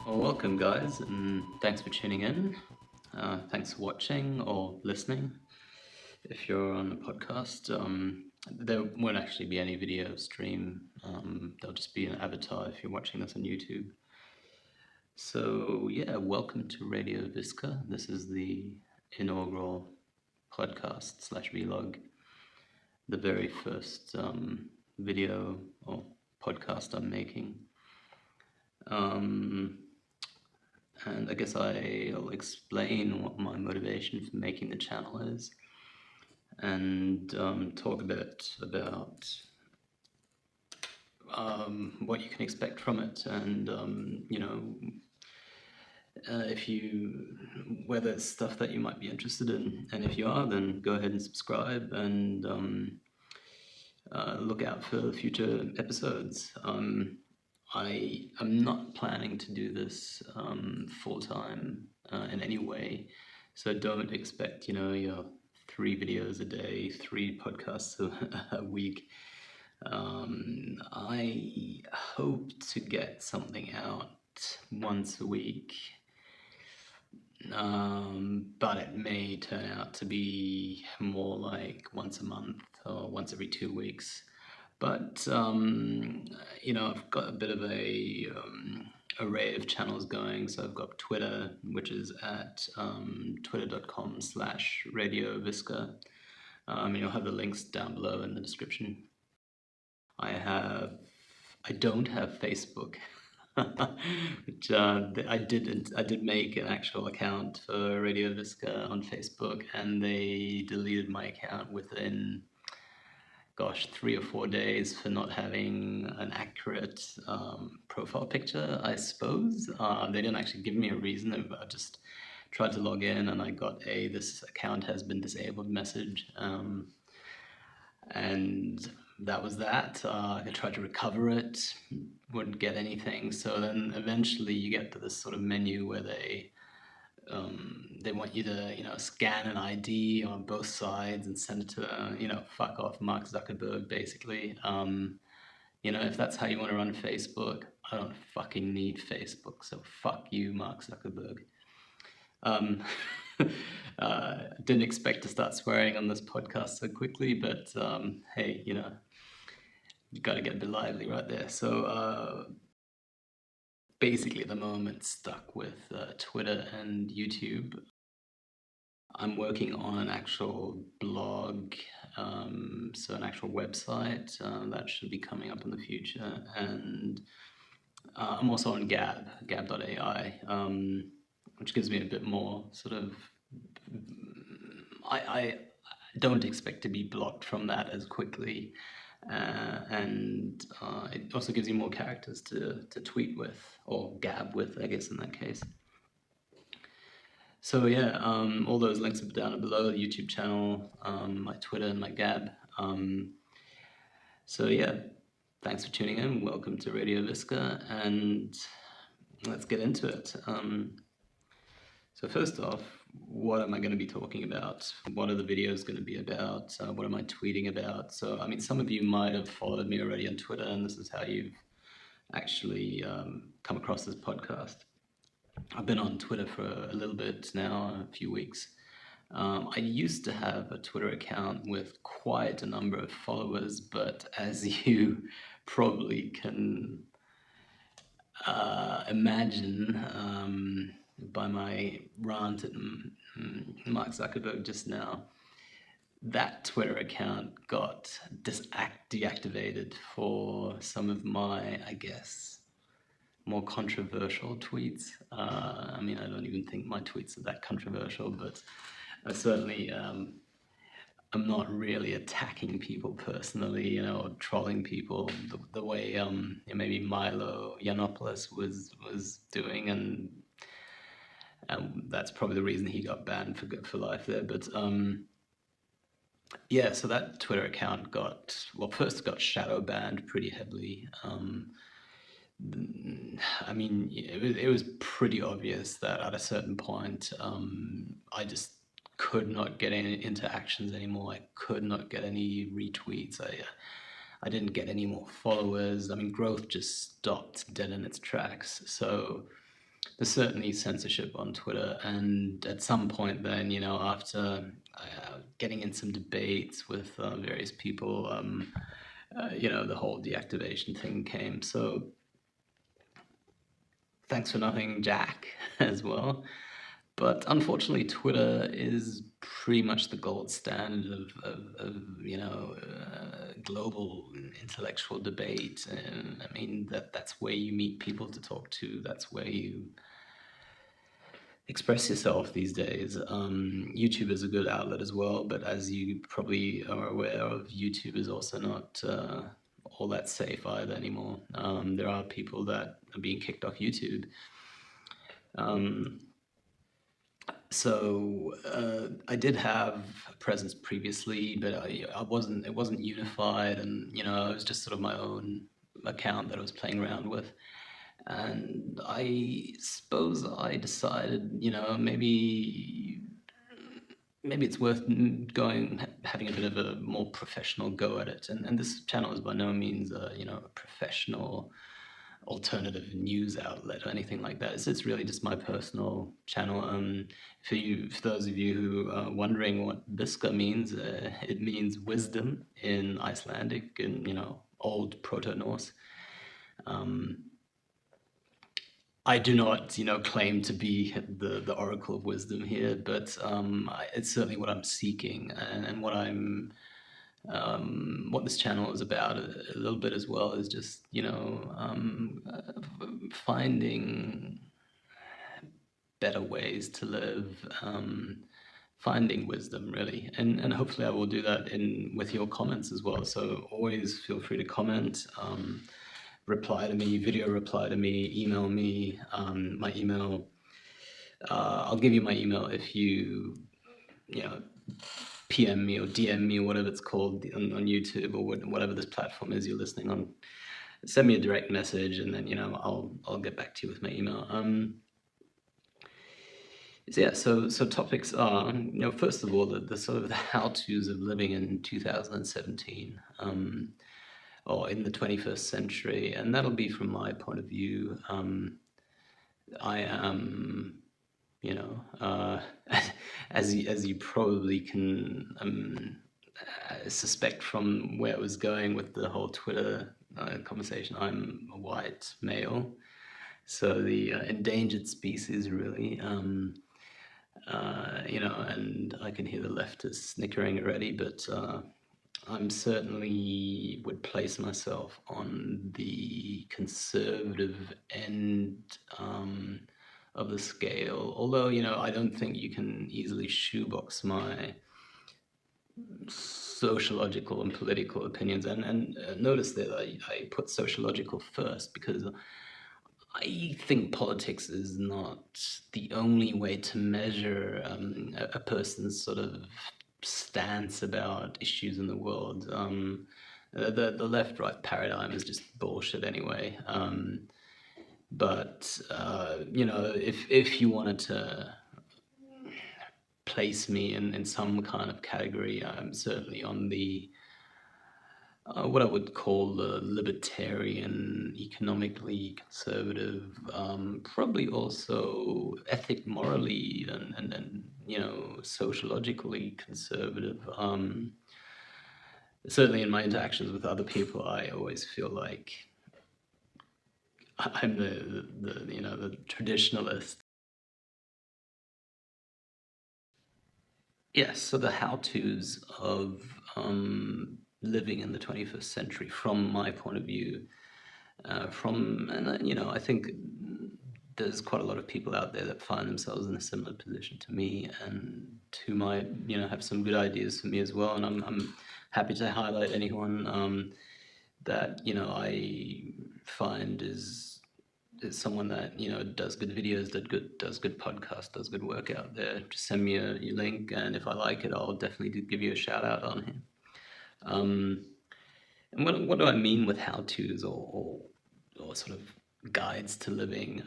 Well, welcome guys, and thanks for tuning in. Thanks for watching or listening. If you're on a podcast, there won't actually be any video stream. There'll just be an avatar if you're watching this on YouTube. So yeah, welcome to Radio Viska. This is the inaugural podcast / vlog, the very first video or podcast I'm making. And I guess I'll explain what my motivation for making the channel is, and talk a bit about what you can expect from it, and whether it's stuff that you might be interested in, and if you are, then go ahead and subscribe and look out for future episodes. I am not planning to do this full-time in any way, so don't expect, your 3 videos a day, 3 podcasts a week. I hope to get something out once a week, but it may turn out to be more like once a month or once every 2 weeks. But I've got a bit of a array of channels going. So I've got Twitter, which is at twitter.com/Radio Viska. You'll have the links down below in the description. I don't have Facebook, which I did make an actual account for Radio Viska on Facebook, and they deleted my account within 3 or 4 days for not having an accurate profile picture, I suppose. They didn't actually give me a reason. I just tried to log in and I got "this account has been disabled" message. And that was that. I tried to recover it, wouldn't get anything. So then eventually you get to this sort of menu where they want you to, scan an ID on both sides and send it to, fuck off Mark Zuckerberg, basically. If that's how you want to run Facebook, I don't fucking need Facebook, so fuck you, Mark Zuckerberg. Didn't expect to start swearing on this podcast so quickly, but hey, you got to get a bit lively right there. So basically at the moment stuck with Twitter and YouTube. I'm working on an actual blog, so an actual website that should be coming up in the future, and I'm also on gab.ai, which gives me a bit more sort of, I don't expect to be blocked from that as quickly, and it also gives you more characters to tweet with, or gab with, I guess, in that case. So yeah, all those links are down below, the YouTube channel, my Twitter and my Gab. So yeah, thanks for tuning in. Welcome to Radio Viska, and let's get into it. So first off, what am I going to be talking about? What are the videos going to be about? What am I tweeting about? So, I mean, some of you might have followed me already on Twitter, and this is how you've actually come across this podcast. I've been on Twitter for a little bit now, a few weeks. I used to have a Twitter account with quite a number of followers, but as you probably can imagine by my rant at Mark Zuckerberg just now, that Twitter account got deactivated for some of my, I guess, more controversial tweets. I mean, I don't even think my tweets are that controversial, but I certainly I'm not really attacking people personally, or trolling people the way maybe Milo Yiannopoulos was doing, and that's probably the reason he got banned for life there. But yeah, so that Twitter account first got shadow banned pretty heavily. I mean, it was pretty obvious that at a certain point, I just could not get any interactions anymore. I could not get any retweets. I didn't get any more followers. I mean, growth just stopped dead in its tracks. So there's certainly censorship on Twitter, and at some point then, after getting in some debates with various people, the whole deactivation thing came. So thanks for nothing, Jack, as well. But unfortunately, Twitter is pretty much the gold standard of global intellectual debate. And I mean, that's where you meet people to talk to. That's where you express yourself these days. YouTube is a good outlet as well, but as you probably are aware of, YouTube is also not all that safe either anymore. There are people that are being kicked off YouTube. So I did have a presence previously, but I wasn't. It wasn't unified, and it was just sort of my own account that I was playing around with. And I suppose I decided, maybe it's worth having a bit of a more professional go at it. And this channel is by no means a professional alternative news outlet or anything like that. It's really just my personal channel. For those of you who are wondering what Viska means, it means wisdom in Icelandic and Old Proto-Norse. I do not, claim to be the oracle of wisdom here, but it's certainly what I'm seeking, and what this channel is about a little bit as well is just, finding better ways to live, finding wisdom really, and hopefully I will do that with your comments as well. So always feel free to comment. Reply to me, video reply to me, email me. My email, I'll give you my email if you PM me or DM me or whatever it's called on YouTube or whatever this platform is you're listening on. Send me a direct message, and then I'll get back to you with my email. So yeah, so topics are, first of all, the sort of the how-tos of living in 2017. Or in the 21st century, and that'll be from my point of view. I am, as you probably can suspect from where it was going with the whole Twitter conversation, I'm a white male, so the endangered species really. And I can hear the leftists snickering already, but I'm certainly would place myself on the conservative end of the scale. Although, I don't think you can easily shoebox my sociological and political opinions. And notice that I put sociological first because I think politics is not the only way to measure a person's sort of stance about issues in the world. The left-right paradigm is just bullshit anyway. But if you wanted to place me in some kind of category, I'm certainly on the what I would call the libertarian, economically conservative, probably also morally, and sociologically conservative. Certainly in my interactions with other people, I always feel like I'm the traditionalist. Yes, so the how-tos of living in the 21st century from my point of view, I think there's quite a lot of people out there that find themselves in a similar position to me and who might, have some good ideas for me as well. And I'm happy to highlight anyone that, I find is someone that does good videos, does good podcasts, does good work out there. Just send me your link, and if I like it, I'll definitely give you a shout out on here. And what do I mean with how tos or sort of guides to living?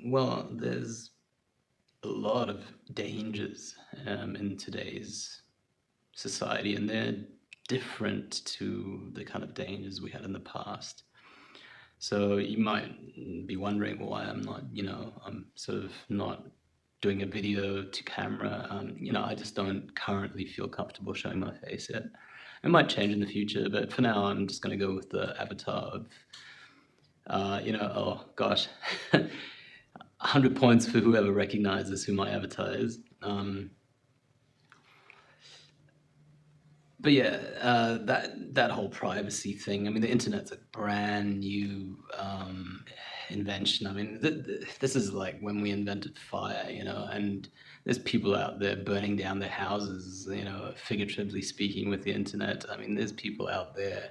Well, there's a lot of dangers in today's society, and they're different to the kind of dangers we had in the past. So you might be wondering why I'm not, I'm sort of not doing a video to camera. I just don't currently feel comfortable showing my face yet. It might change in the future, but for now, I'm just going to go with the avatar of, oh gosh, 100 points for whoever recognizes who my avatar is. But yeah, that whole privacy thing. I mean, the internet's a brand new invention. I mean, this is like when we invented fire, and there's people out there burning down their houses, figuratively speaking, with the internet. I mean, there's people out there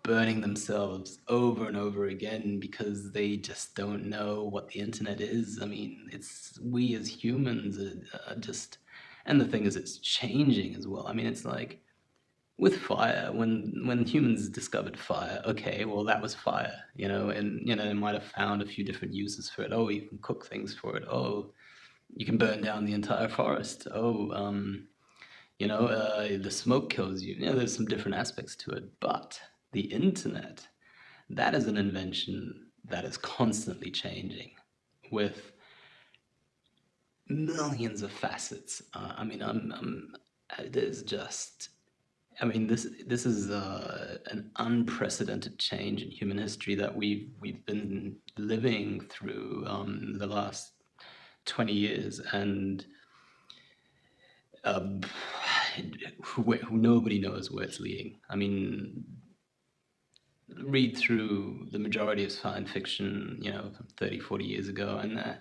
burning themselves over and over again because they just don't know what the internet is. I mean, it's we as humans are just, and the thing is, it's changing as well. I mean, it's like with fire, when humans discovered fire, okay, well that was fire, and they might have found a few different uses for it. Oh, you can cook things for it. Oh, you can burn down the entire forest. Oh, the smoke kills you. There's some different aspects to it, but the internet, that is an invention that is constantly changing with millions of facets. I mean, there's just I mean, this is an unprecedented change in human history that we've been living through the last 20 years, and um, nobody knows where it's leading. I mean, read through the majority of science fiction, from 30, 40 years ago, and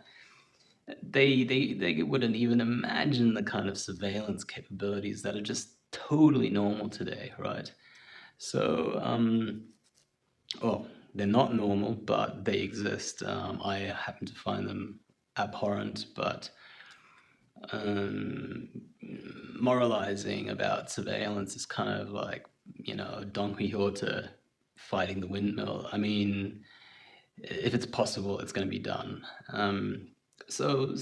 they wouldn't even imagine the kind of surveillance capabilities that are just totally normal today, right? So, well, they're not normal, but they exist. I happen to find them abhorrent, but um, moralizing about surveillance is kind of like, Don Quixote fighting the windmill. I mean, if it's possible, it's going to be done. So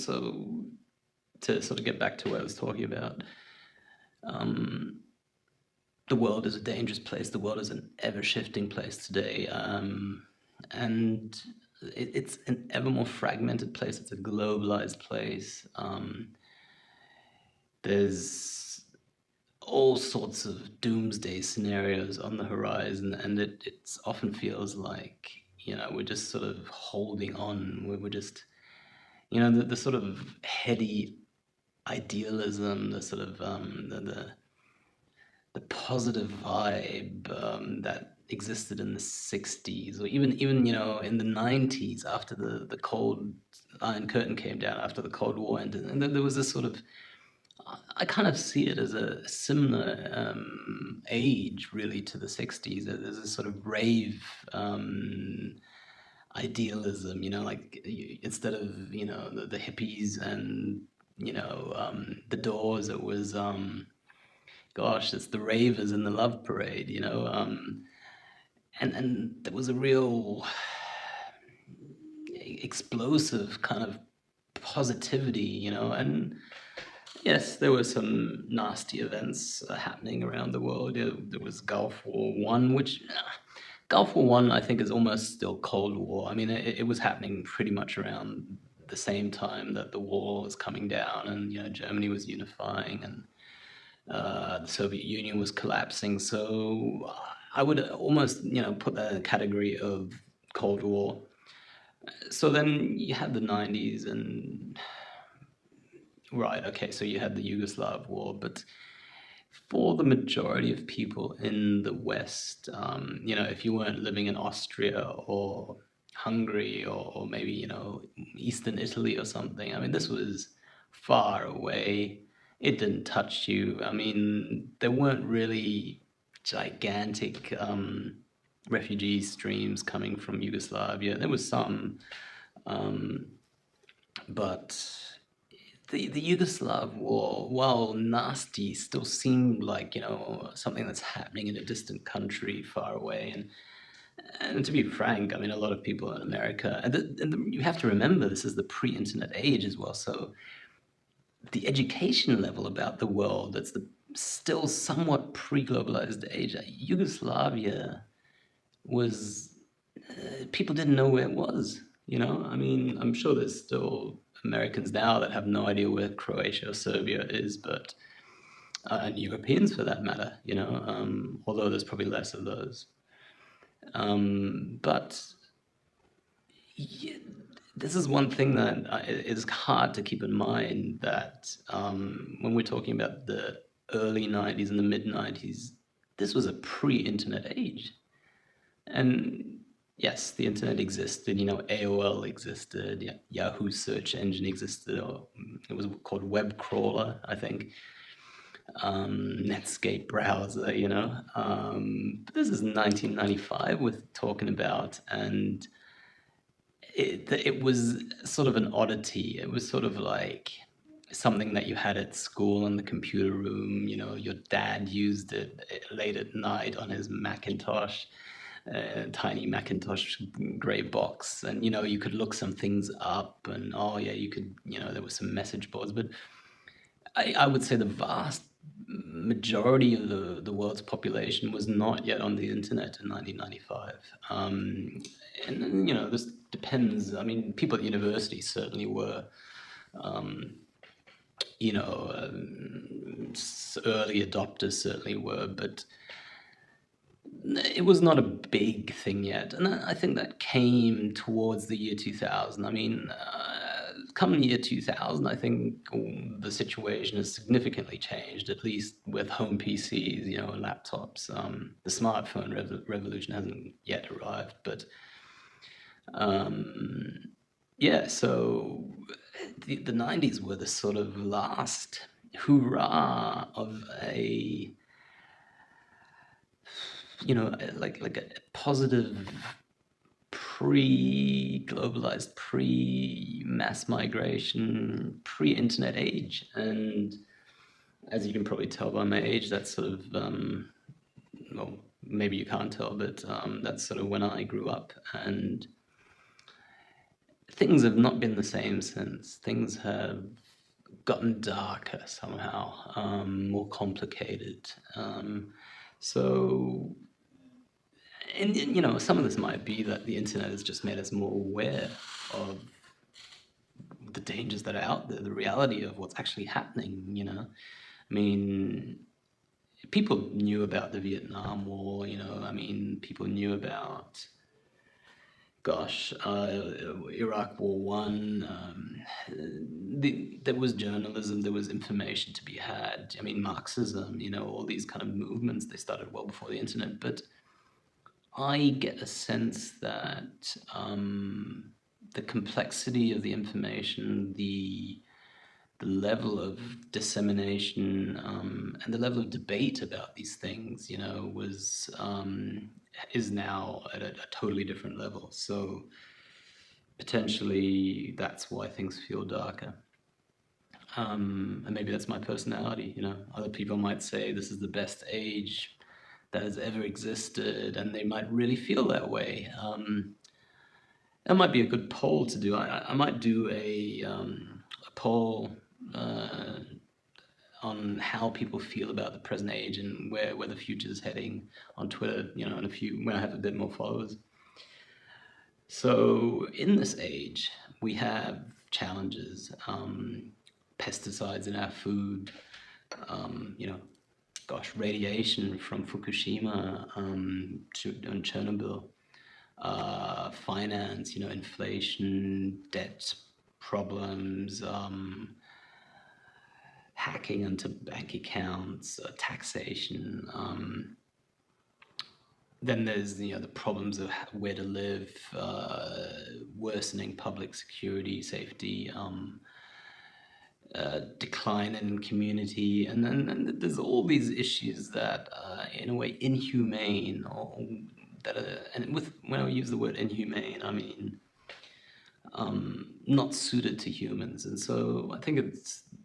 to sort of get back to what I was talking about, um, the world is a dangerous place. The world is an ever-shifting place today, and it's an ever more fragmented place. It's a globalized place. There's all sorts of doomsday scenarios on the horizon, and it often feels like we're just sort of holding on. We're just the sort of heady idealism, the sort of the positive vibe that existed in the 60s, or even in the 90s, after the cold Iron Curtain came down, after the Cold War ended, and there was this sort of, I kind of see it as a similar age really to the 60s. There's a sort of rave idealism, like instead of the hippies and the Doors, it was gosh, it's the ravers and the love parade, and there was a real explosive kind of positivity, and yes, there were some nasty events happening around the world. There was Gulf War One, which Gulf War One, I think, is almost still Cold War. I mean, it was happening pretty much around the same time that the wall was coming down, and Germany was unifying, and the Soviet Union was collapsing. So I would almost, put that in the category of Cold War. So then you had the 90s, and right, okay, so you had the Yugoslav war, but for the majority of people in the West, if you weren't living in Austria or Hungary or maybe, Eastern Italy or something, I mean, this was far away. It didn't touch you. I mean, there weren't really gigantic refugee streams coming from Yugoslavia. There was some, um, but the Yugoslav war, while nasty, still seemed like something that's happening in a distant country far away. And to be frank, I mean, a lot of people in America, you have to remember this is the pre-internet age as well. So the education level about the world, that's the still somewhat pre-globalized age. Yugoslavia was people didn't know where it was. I mean, I'm sure there's still Americans now that have no idea where Croatia or Serbia is, but and Europeans for that matter. Although there's probably less of those. But yeah, this is one thing that is hard to keep in mind, that when we're talking about the early 90s and the mid 90s, this was a pre-internet age. And yes, the internet existed, AOL existed, Yahoo search engine existed, or it was called web crawler, I think, Netscape browser, but this is 1995 we're talking about, and it was sort of an oddity. It was sort of like something that you had at school in the computer room. Your dad used it late at night on his Macintosh, tiny Macintosh gray box, and you could look some things up, and oh yeah, you could, there were some message boards, but I would say the vast majority of the world's population was not yet on the internet in 1995. And this depends. I mean, people at university certainly were, early adopters certainly were, but it was not a big thing yet. And I think that came towards the year 2000. I mean, come year 2000, I think the situation has significantly changed, at least with home PCs, and laptops. The smartphone revolution hasn't yet arrived, but yeah, so the 90s were the sort of last hurrah of a, like a positive pre-globalized, pre-mass migration, pre-internet age. And as you can probably tell by my age, that's sort of, well, maybe you can't tell, but that's sort of when I grew up. And things have not been the same since. Things have gotten darker somehow, more complicated. So, and some of this might be that the internet has just made us more aware of the dangers that are out there, the reality of what's actually happening. I mean, people knew about the Vietnam War. I mean, people knew about, gosh, Iraq War One. There was journalism, there was information to be had. I mean, Marxism, all these kind of movements, they started well before the internet. But I get a sense that the complexity of the information, the level of dissemination, and the level of debate about these things, is now at a totally different level. So potentially that's why things feel darker. And maybe that's my personality. Other people might say this is the best age that has ever existed, and they might really feel that way. That might be a good poll to do. I might do a poll on how people feel about the present age and where the future is heading on Twitter, when I have a bit more followers. So in this age, we have challenges, pesticides in our food, radiation from Fukushima and Chernobyl, finance, inflation, debt problems, hacking into bank accounts, taxation. Then there's the problems of where to live, worsening public security, safety, decline in community, and then there's all these issues that are in a way inhumane, or that are, and when I use the word inhumane, I mean not suited to humans. And so I think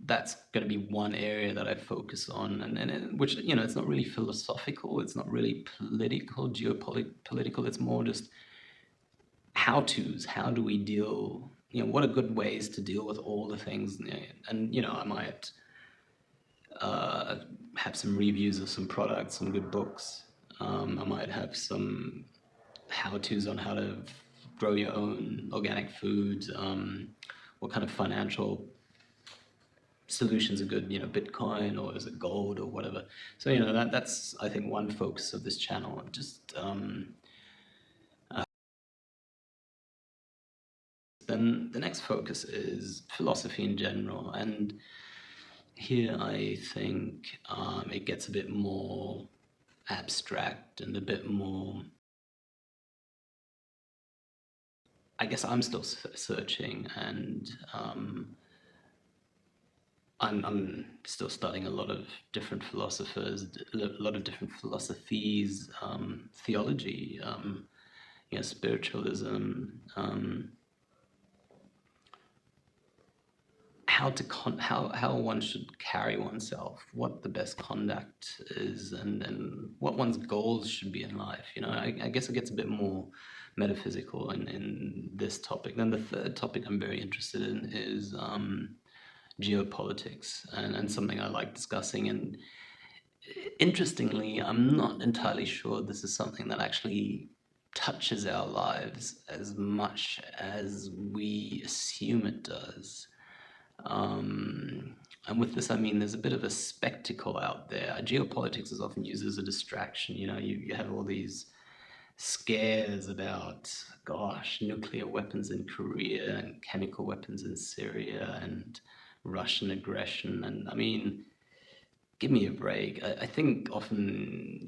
that's going to be one area that I focus on, and which it's not really philosophical, it's not really political, geopolitical. It's more just how-tos. How do we deal? What are good ways to deal with all the things? And I might have some reviews of some products, some good books. I might have some how-tos on how to grow your own organic food, what kind of financial solutions are good, Bitcoin or is it gold or whatever. So, that's, I think, one focus of this channel. Just then the next focus is philosophy in general. And here I think it gets a bit more abstract and a bit more, I guess I'm still searching, and I'm still studying a lot of different philosophers, a lot of different philosophies, theology, spiritualism, how one should carry oneself, what the best conduct is, and what one's goals should be in life. I guess it gets a bit more metaphysical in this topic. Then the third topic I'm very interested in is geopolitics, and something I like discussing. And interestingly, I'm not entirely sure this is something that actually touches our lives as much as we assume it does. And with this, I mean, there's a bit of a spectacle out there. Geopolitics is often used as a distraction. You have all these scares about, gosh, nuclear weapons in Korea and chemical weapons in Syria and Russian aggression. And I mean, give me a break. I think often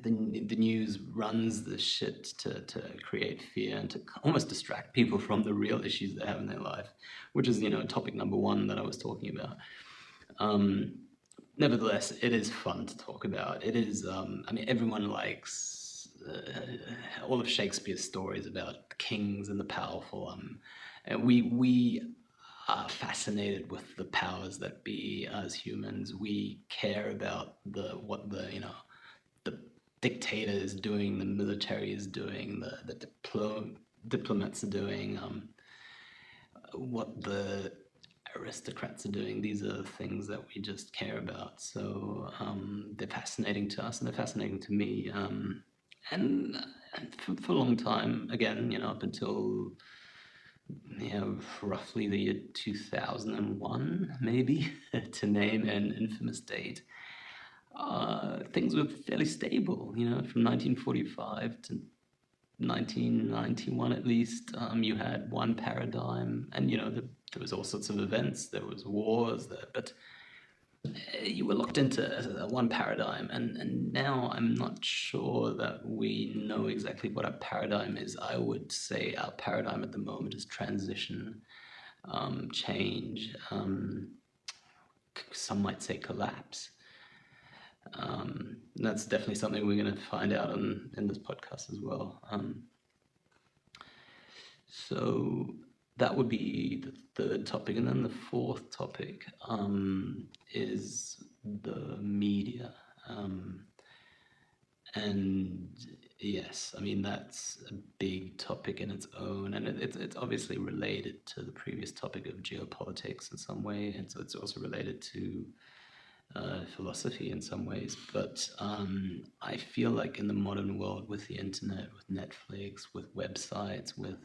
the news runs this shit to create fear and to almost distract people from the real issues they have in their life, which is, topic number one that I was talking about. Nevertheless, it is fun to talk about. It is, I mean, everyone likes all of Shakespeare's stories about the kings and the powerful. And we are fascinated with the powers that be as humans. We care about what the dictator is doing, the military is doing, the diplomats are doing, what the aristocrats are doing. These are the things that we just care about. So they're fascinating to us, and they're fascinating to me. And for a long time, again, up until roughly the year 2001, maybe, to name an infamous date, things were fairly stable, from 1945 to 1991 at least. You had one paradigm, and there was all sorts of events. There was wars, but you were locked into one paradigm, and now I'm not sure that we know exactly what our paradigm is. I would say our paradigm at the moment is transition, change. Some might say collapse. That's definitely something we're going to find out in this podcast as well. So that would be the third topic. And then the fourth topic is the media. And yes, I mean, that's a big topic in its own, and it's obviously related to the previous topic of geopolitics in some way, and so it's also related to philosophy in some ways. But I feel like in the modern world, with the internet, with Netflix, with websites, with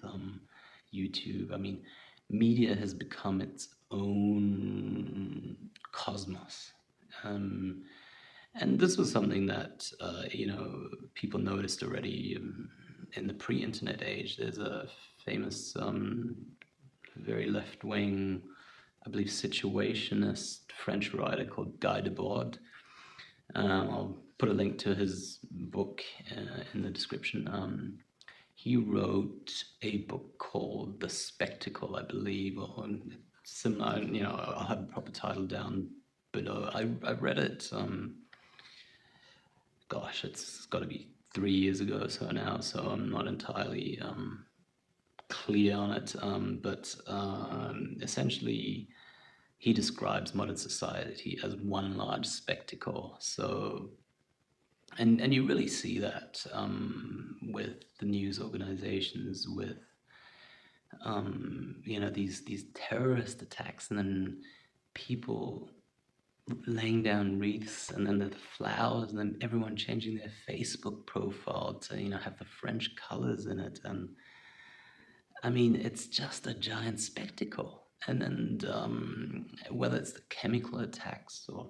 YouTube, I mean, media has become its own cosmos. And this was something that people noticed already in the pre-internet age. There's a famous, very left-wing, I believe, situationist French writer called Debord. I'll put a link to his book in the description. He wrote a book called The Spectacles, I believe, or similar. I'll have a proper title down below. I read it. Gosh, it's got to be 3 years ago or so now, so I'm not entirely clear on it. But essentially, he describes modern society as one large spectacle. So, and you really see that with the news organizations, with these terrorist attacks, and then people laying down wreaths, and then the flowers, and then everyone changing their Facebook profile to, have the French colors in it. And I mean, it's just a giant spectacle. And whether it's the chemical attacks or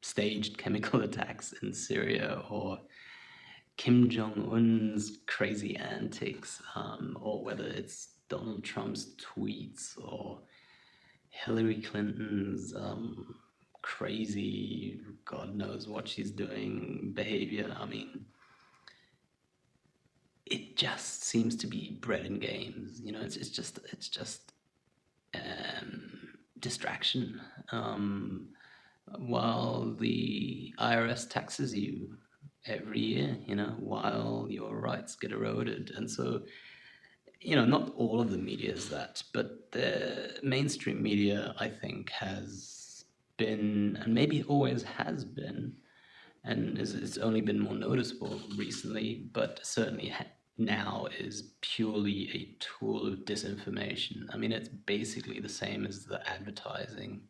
staged chemical attacks in Syria, or Kim Jong Un's crazy antics, or whether it's Donald Trump's tweets, or Hillary Clinton's crazy, God knows what she's doing behavior. I mean, it just seems to be bread and games. It's just distraction. While the IRS taxes you every year, while your rights get eroded. And so, not all of the media is that, but the mainstream media, I think, has been, and maybe always has been, and it's only been more noticeable recently, but certainly now is purely a tool of disinformation. I mean, it's basically the same as the advertising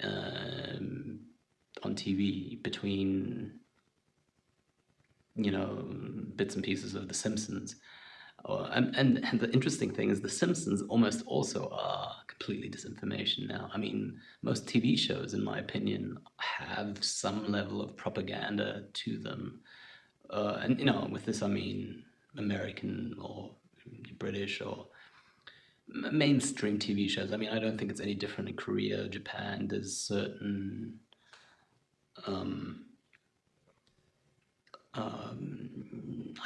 on TV between, bits and pieces of The Simpsons. And the interesting thing is The Simpsons almost also are completely disinformation now. I mean, most TV shows, in my opinion, have some level of propaganda to them. And, with this I mean American or British or mainstream TV shows. I mean, I don't think it's any different in Korea, Japan. There's certain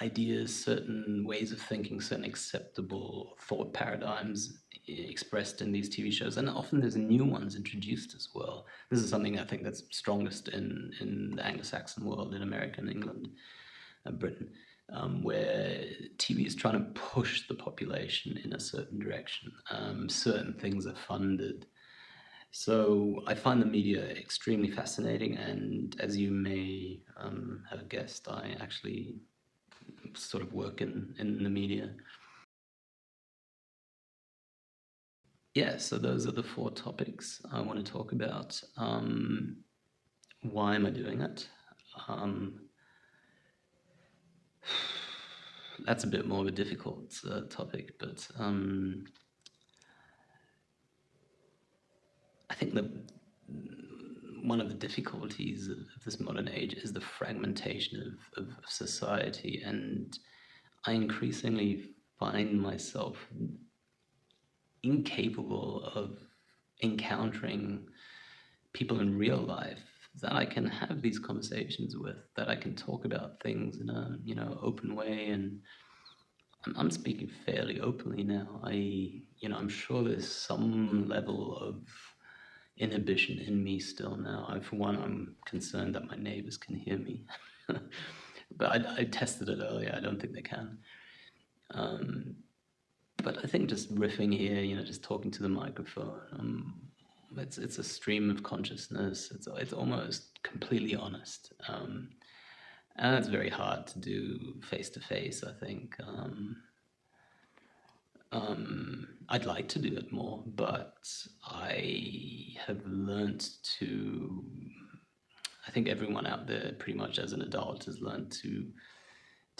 ideas, certain ways of thinking, certain acceptable thought paradigms expressed in these TV shows, and often there's new ones introduced as well. This is something I think that's strongest in the Anglo-Saxon world, in America and England and Britain, where TV is trying to push the population in a certain direction. Certain things are funded. So I find the media extremely fascinating, and as you may have guessed, I actually sort of work in the media. Yeah, so those are the 4 topics I want to talk about. Why am I doing it? That's a bit more of a difficult topic, but I think one of the difficulties of this modern age is the fragmentation of society, and I increasingly find myself incapable of encountering people in real life that I can have these conversations with, that I can talk about things in a open way. And I'm speaking fairly openly now. I'm sure there's some level of inhibition in me still now. For one, I'm concerned that my neighbors can hear me. But I tested it earlier. I don't think they can. But I think just riffing here, just talking to the microphone, it's a stream of consciousness. It's almost completely honest, and it's very hard to do face to face, I think. I'd like to do it more, but I have learned to. I think everyone out there, pretty much as an adult, has learned to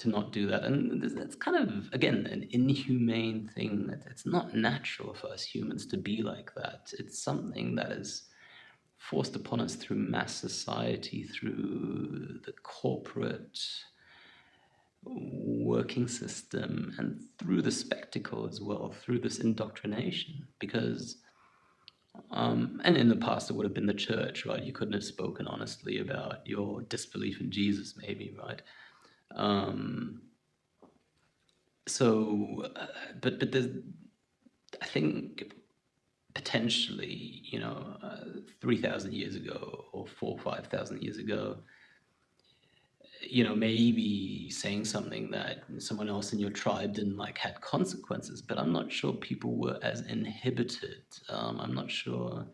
not do that, and that's kind of, again, an inhumane thing. It's not natural for us humans to be like that. It's something that is forced upon us through mass society, through the corporate working system, and through the spectacle as well, through this indoctrination. Because and in the past it would have been the church, right? You couldn't have spoken honestly about your disbelief in Jesus, maybe, right? So, but there's, I think, potentially, 3,000 years ago, or 5,000 years ago, maybe saying something that someone else in your tribe didn't like had consequences, but I'm not sure people were as inhibited. I'm not sure,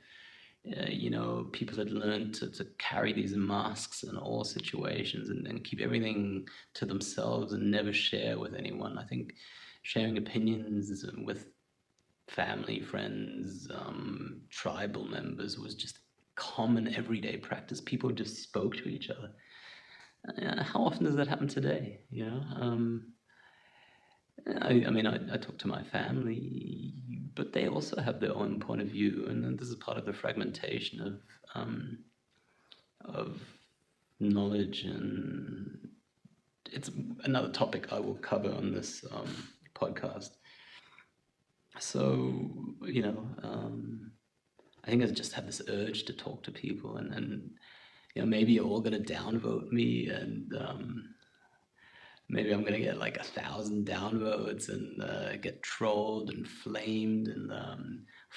people had learned to carry these masks in all situations, and keep everything to themselves and never share with anyone. I think sharing opinions with family, friends, tribal members was just common everyday practice. People just spoke to each other. How often does that happen today? I mean, I talk to my family, but they also have their own point of view, and then this is part of the fragmentation of knowledge, and it's another topic I will cover on this podcast. So, I think I just have this urge to talk to people, and maybe you're all gonna downvote me, and maybe I'm gonna get like 1,000 downvotes and get trolled and flamed, and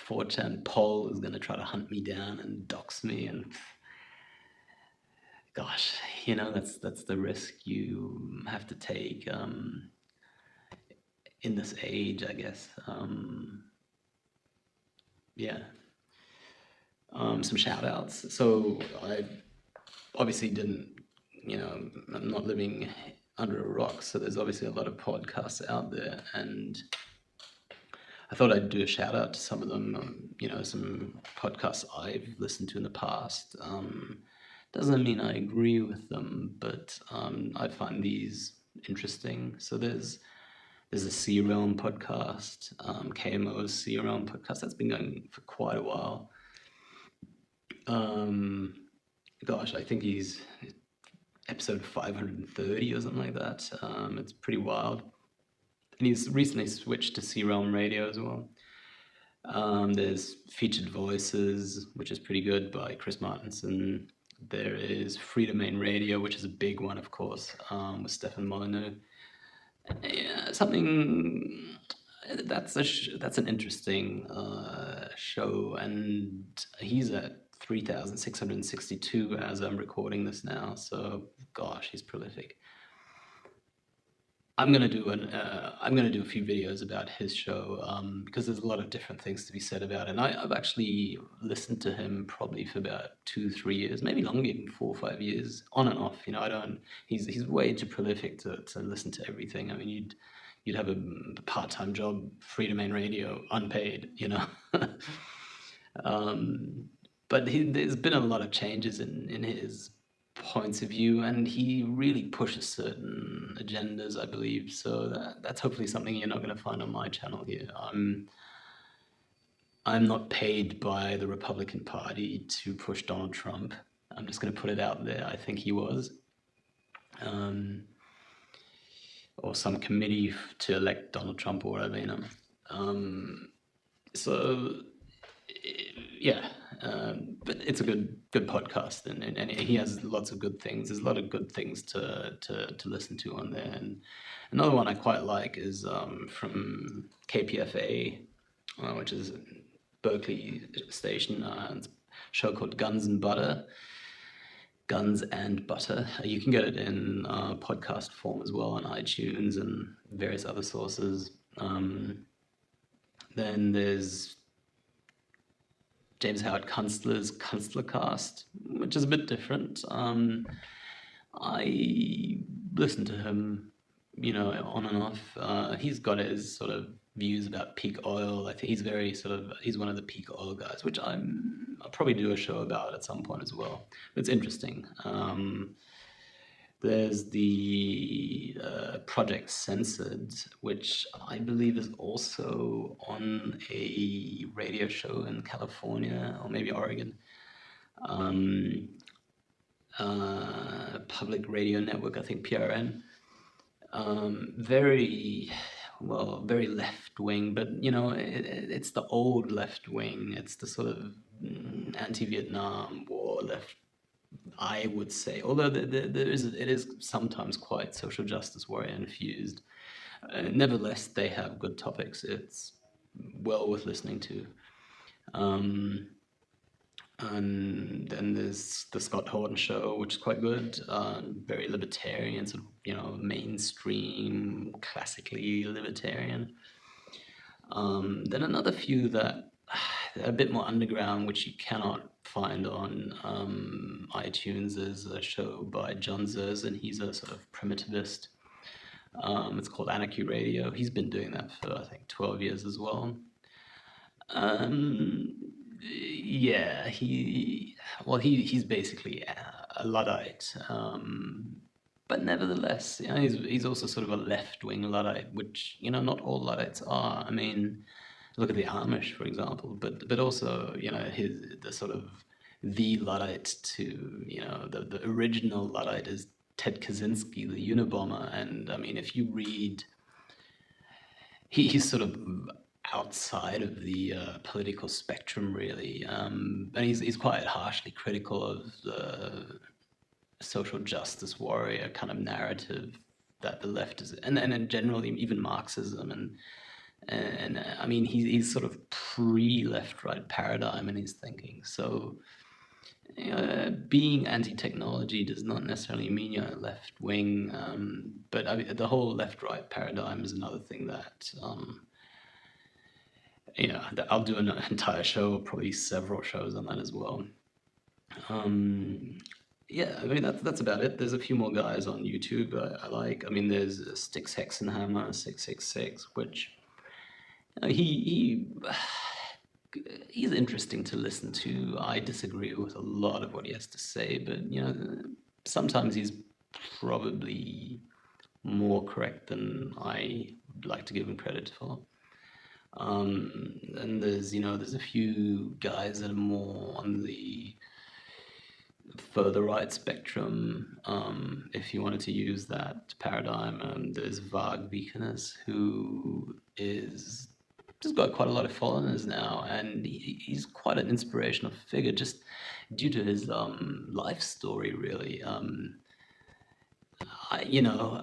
4chan poll is gonna try to hunt me down and dox me, and gosh, that's the risk you have to take in this age, I guess. Yeah. Some shout outs. So I obviously didn't, I'm not living under a rock, so there's obviously a lot of podcasts out there, and I thought I'd do a shout out to some of them. Some podcasts I've listened to in the past. Doesn't mean I agree with them, but I find these interesting. So there's a C Realm podcast, KMO's C Realm podcast, that's been going for quite a while. Gosh, I think he's episode 530 or something like that. It's pretty wild. And he's recently switched to C Realm Radio as well. There's Featured Voices, which is pretty good, by Chris Martinson. There is Free Domain Radio, which is a big one, of course, with Stefan Molyneux. Yeah, something that's an interesting show, and he's at 3,662 as I'm recording this now. So, gosh, he's prolific. I'm gonna do a few videos about his show because there's a lot of different things to be said about it. And I've actually listened to him probably for about 2-3 years, maybe longer, even 4 or 5 years, on and off. I don't. He's way too prolific to listen to everything. I mean, you'd have a part-time job, Free Domain Radio, unpaid. But there's been a lot of changes in his points of view, and he really pushes certain agendas, I believe. So that's hopefully something you're not going to find on my channel here. I'm not paid by the Republican Party to push Donald Trump. I'm just going to put it out there. I think he was. Or some committee to elect Donald Trump or whatever, So, yeah. But it's a good podcast, and he has lots of good things. There's a lot of good things to listen to on there. And another one I quite like is from KPFA, which is Berkeley station. It's a show called Guns and Butter. You can get it in podcast form as well on iTunes and various other sources. Then there's James Howard Kunstler's Kunstlercast, which is a bit different. I listen to him, on and off. He's got his sort of views about peak oil. I think he's one of the peak oil guys, which I'll probably do a show about at some point as well. It's interesting. There's the Project Censored, which I believe is also on a radio show in California or maybe Oregon. Public Radio Network, I think, PRN. Very left wing, but it's the old left wing. It's the sort of anti-Vietnam War left, I would say, although it is sometimes quite social justice warrior infused. Nevertheless, they have good topics. It's well worth listening to. And then there's the Scott Horton Show, which is quite good. Very libertarian, sort of, mainstream, classically libertarian. Then another few that are a bit more underground, which you cannot find on iTunes. There's a show by John Zers, and he's a sort of primitivist. It's called Anarchy Radio. He's been doing that for, I think, 12 years as well. Yeah, well, he's basically a Luddite, but nevertheless, you know, he's also sort of a left-wing Luddite, which, you know, not all Luddites are. I mean, look at the Amish, for example, but also, you know, the sort of the Luddite to, you know, the original Luddite is Ted Kaczynski, the Unabomber, and I mean, if you read, he's sort of outside of the political spectrum, really, and he's quite harshly critical of the social justice warrior kind of narrative that the left is, and generally even Marxism, and I mean he's sort of pre-left right paradigm in his thinking. So being anti-technology does not necessarily mean you're left wing, but I mean, the whole left right paradigm is another thing that you know, that I'll do an entire show, probably several shows on that as well. Yeah, I mean that's about it. There's a few more guys on YouTube I like. I mean, there's Styx Hexenhammer 666, which you know, he's interesting to listen to. I disagree with a lot of what he has to say, but you know, sometimes he's probably more correct than I would like to give him credit for. And there's, you know, there's a few guys that are more on the further right spectrum, if you wanted to use that paradigm. There's Vikas, who is just got quite a lot of followers now, and he's quite an inspirational figure just due to his life story, really. You know,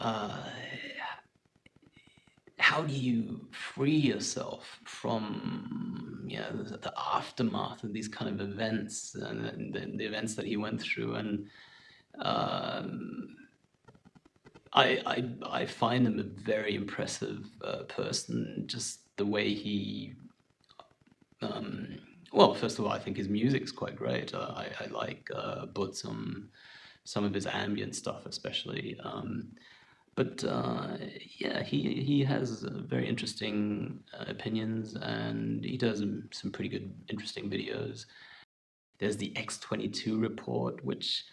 how do you free yourself from, you know, the aftermath of these kind of events and the events that he went through? And I find him a very impressive person. Just the way he, well, first of all, I think his music's quite great. I like both some of his ambient stuff, especially. But yeah, he has very interesting opinions, and he does some pretty good, interesting videos. There's the X22 report, which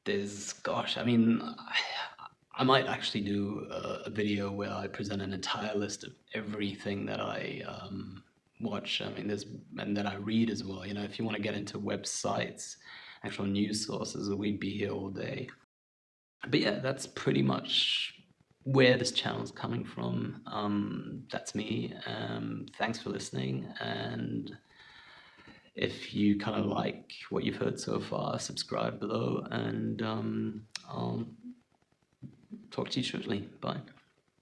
there's, gosh, I mean, I might actually do a video where I present an entire list of everything that I watch. I mean, and that I read as well. You know, if you want to get into websites, actual news sources, we'd be here all day. But yeah, that's pretty much where this channel is coming from. That's me. Thanks for listening, and if you kind of like what you've heard so far, subscribe below, and I'll talk to you shortly. Bye.